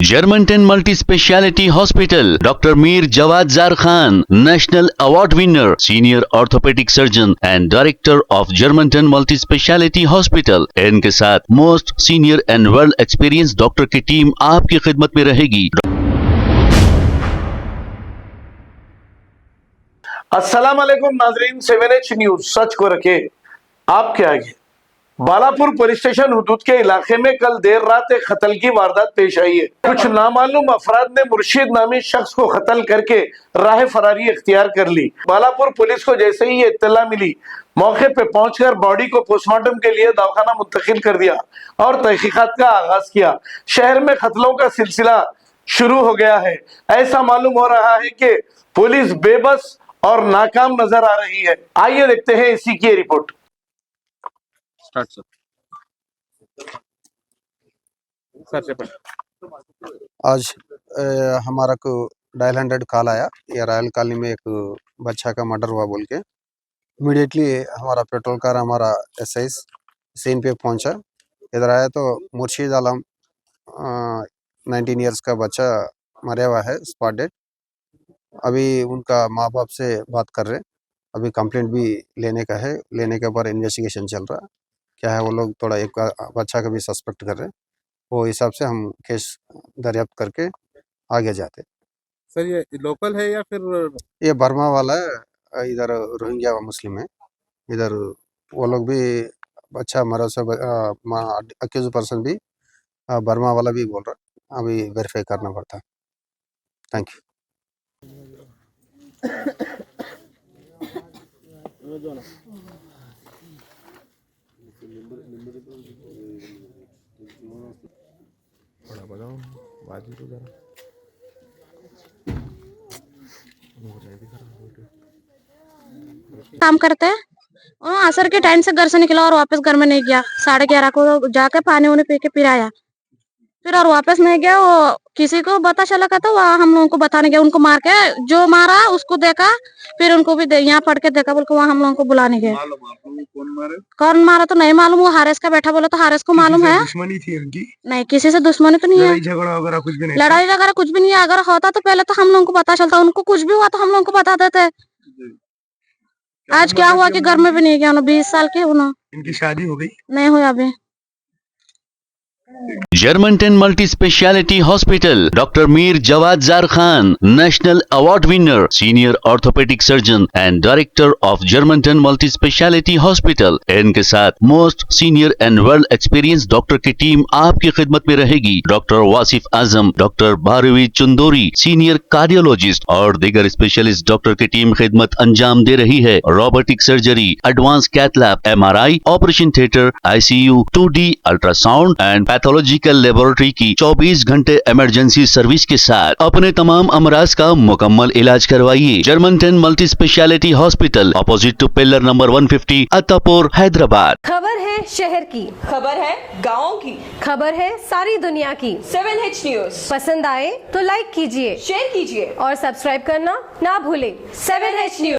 Germanton multi speciality hospital, doctor Mir Jawad Zar Khan, national award winner, senior orthopaedic surgeon and director of Germanton multi speciality hospital. इनके साथ most senior and world experience doctor की team आपकी खिदमत में रहेगी। अस्सलाम वालेकुम नाजरीन, 7H न्यूज सच को रखे आपके आगे। बालापुर पुलिस स्टेशन हुदूद के इलाके में कल देर रात एक कत्ल की वारदात पेश आई है। कुछ नामालूम अफराद ने मुर्शिद नामी शख्स को कत्ल करके राह फरारी इख्तियार कर ली। बालापुर पुलिस को जैसे ही ये इत्तला मिली, मौके पे पहुंचकर बॉडी को पोस्टमार्टम के लिए दवाखाना मुंतकिल कर दिया और तहकीकात का आगाज किया। शहर में कत्लों का सिलसिला शुरू हो गया है। ऐसा मालूम हो रहा है कि पुलिस बेबस और नाकाम नजर आ रही है। आइए देखते हैं इसी की रिपोर्ट। आज हमारा को डायल 100 कॉल आया, या रॉयल कॉलोनी में एक बच्चा का मर्डर हुआ बोल के। इमीडिएटली हमारा पेट्रोल कार, हमारा एसआई सीन पे पहुंचा। इधर आया तो मुर्शीद आलम 19 इयर्स का बच्चा मरा हुआ है, स्पॉट डेड। अभी उनका माँ बाप से बात कर रहे, अभी कंप्लेंट भी लेने का है। लेने के बाद इन्वेस्टिगेशन चल रहा क्या है। वो लोग थोड़ा एक बच्चा का भी सस्पेक्ट कर रहे, वो हिसाब से हम केस दरियाफ्त करके आगे जाते। सर ये लोकल है या फिर ये बर्मा वाला है, इधर रोहिंग्या मुस्लिम है। इधर वो लोग भी अच्छा मरा से अक्यूज पर्सन भी बर्मा वाला भी बोल रहा, अभी वेरीफाई करना पड़ता। Thank you. थोड़ा बताओ बाजी को जरा। काम करते हैं और असर के टाइम से घर से निकला और वापस घर में नहीं गया। 11:30 को जाके पानी उन्हें पी के फिर आया, फिर और वापस नहीं गया। वो किसी को पता चला का तो वहाँ हम लोगों को बताने गया। उनको मार के जो मारा उसको देखा, फिर उनको भी यहाँ पढ़ के देखा बोल के वहाँ हम लोगों को बुलाने गए। कौन मारा तो नहीं मालूम। वो हारिस का बैठा बोला तो हारिस को मालूम है। दुश्मनी थी उनकी? नहीं, किसी से दुश्मनी तो नहीं है। लड़ाई झगड़ा वगैरह कुछ भी नहीं? लड़ाई वगैरह कुछ भी नहीं है। अगर होता तो पहले तो हम लोगों को पता चलता। उनको कुछ भी हुआ तो हम लोगों को बता देते। आज क्या हुआ कि घर में भी नहीं गया। 20 साल के उन्होंने। इनकी शादी हो गई? नहीं हुई अभी। Germanten multi speciality hospital, doctor Mir Jawad Zar Khan, national award winner, senior orthopaedic surgeon and director of Germanton multi speciality hospital. इनके साथ most senior and world experience doctor की टीम आपकी खिदमत में रहेगी। Doctor Wasif Azam, doctor Bharvi Chandori, senior cardiologist और दीगर स्पेशलिस्ट डॉक्टर की टीम खिदमत अंजाम दे रही है। Robotic surgery, advance cath lab, MRI, operation theatre, ICU, 2D ultrasound and pathological laboratory की 24 घंटे इमरजेंसी सर्विस के साथ अपने तमाम अमराज का मुकम्मल इलाज करवाइए। Germanton multi speciality hospital, opposite to pillar number 150, Attapur, Hyderabad. खबर है शहर की, खबर है गाँव की, खबर है सारी दुनिया की। 7H न्यूज पसंद आए तो लाइक कीजिए, शेयर कीजिए और सब्सक्राइब करना ना भूलें। 7H news.